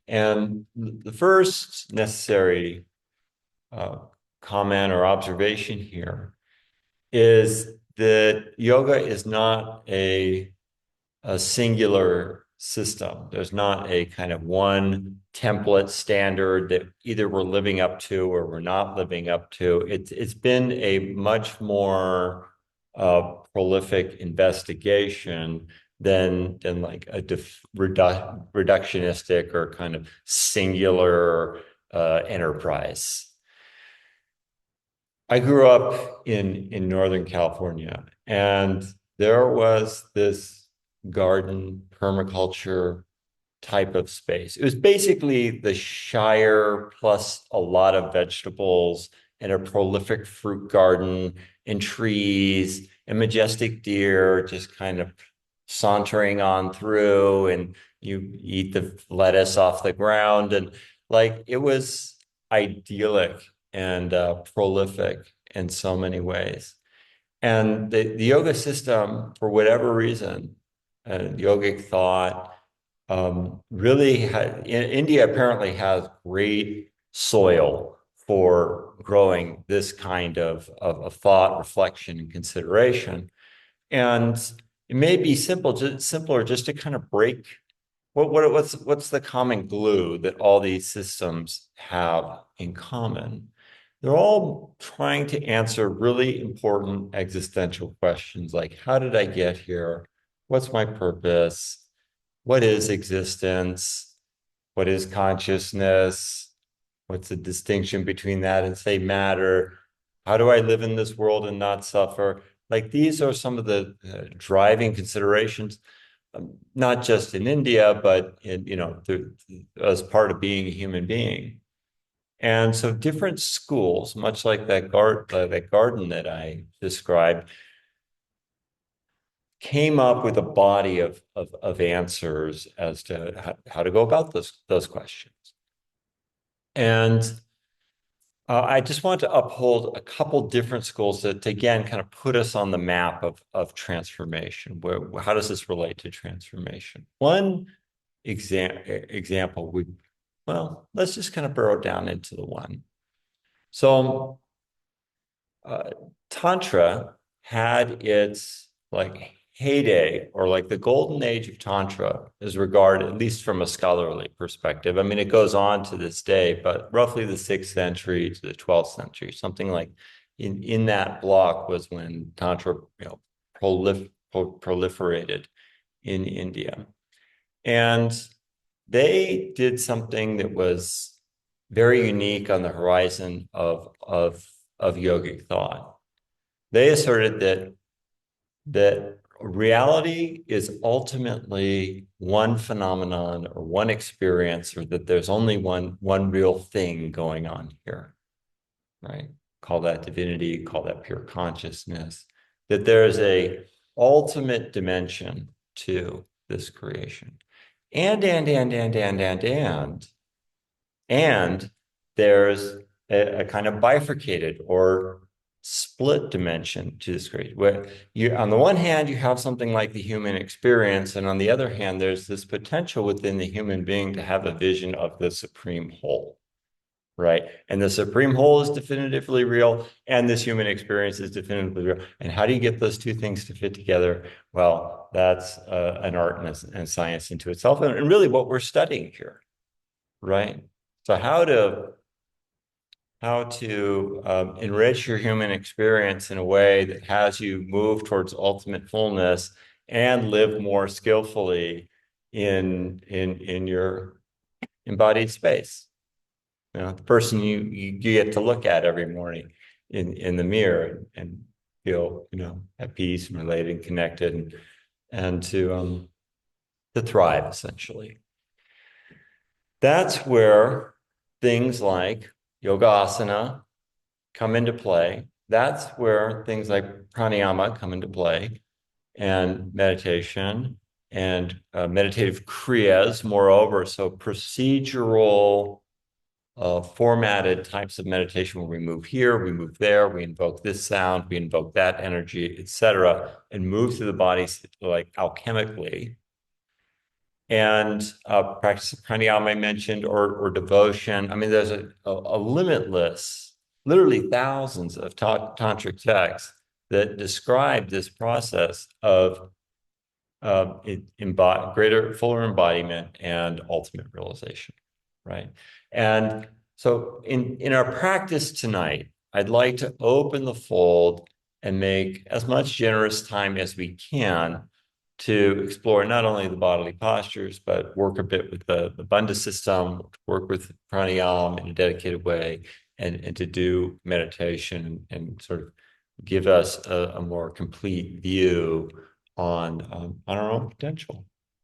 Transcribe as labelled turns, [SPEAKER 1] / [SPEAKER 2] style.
[SPEAKER 1] And the first necessary uh, comment or observation here is that yoga is not a singular system. There's not a kind of one template standard that either we're living up to or we're not living up to. It's been a much more prolific investigation than like a reductionistic or kind of singular enterprise. I grew up in Northern California, and there was this garden permaculture type of space. It was basically the Shire plus a lot of vegetables and a prolific fruit garden and trees and majestic deer just kind of sauntering on through, and you eat the lettuce off the ground, and like it was idyllic and prolific in so many ways. And the yoga system, for whatever reason, yogic thought, really India apparently has great soil for growing this kind of thought, reflection, and consideration. And it may be simpler just to kind of break what's the common glue that all these systems have in common? They're all trying to answer really important existential questions like, how did I get here? What's my purpose? What is existence? What is consciousness? What's the distinction between that and, say, matter? How do I live in this world and not suffer? Like these are some of the driving considerations, not just in India, but as part of being a human being. And so different schools, much like that garden that I described, came up with a body of answers as to how to go about those questions. And I just want to uphold a couple different schools to again kind of put us on the map of transformation. How does this relate to transformation? One example, well, let's just kind of burrow down into the one. So uh, Tantra had its like heyday, or like the golden age of Tantra is regarded, at least from a scholarly perspective. I mean, it goes on to this day, but roughly the 6th century to the 12th century, something like in that block was when Tantra, proliferated in India. And they did something that was very unique on the horizon of yogic thought. They asserted that reality is ultimately one phenomenon or one experience, or that there's only one real thing going on here, right? Call that divinity, call that pure consciousness, that there's a ultimate dimension to this creation. And there's a kind of bifurcated or split dimension to this creation. Where on the one hand, you have something like the human experience, and on the other hand, there's this potential within the human being to have a vision of the supreme whole, right? And the supreme whole is definitively real, and this human experience is definitively real. And how do you get those two things to fit together? Well, that's an art and science into itself, and really what we're studying here, right? So how to enrich your human experience in a way that has you move towards ultimate fullness and live more skillfully in your embodied space. The person you get to look at every morning in the mirror and feel at peace and related and connected, and to thrive, essentially. That's where things like yoga asana come into play. That's where things like pranayama come into play, and meditation and meditative kriyas, moreover. So procedural, formatted types of meditation where we move here, we move there, we invoke this sound, we invoke that energy, etc., and move through the body like alchemically. and practice of pranayama I mentioned, or devotion. I mean, there's a limitless, literally thousands of tantric texts that describe this process of greater, fuller embodiment and ultimate realization, right? And so in our practice tonight, I'd like to open the fold and make as much generous time as we can to explore not only the bodily postures, but work a bit with the bandha system, work with pranayama in a dedicated way, and to do meditation and sort of give us a more complete view on our own potential.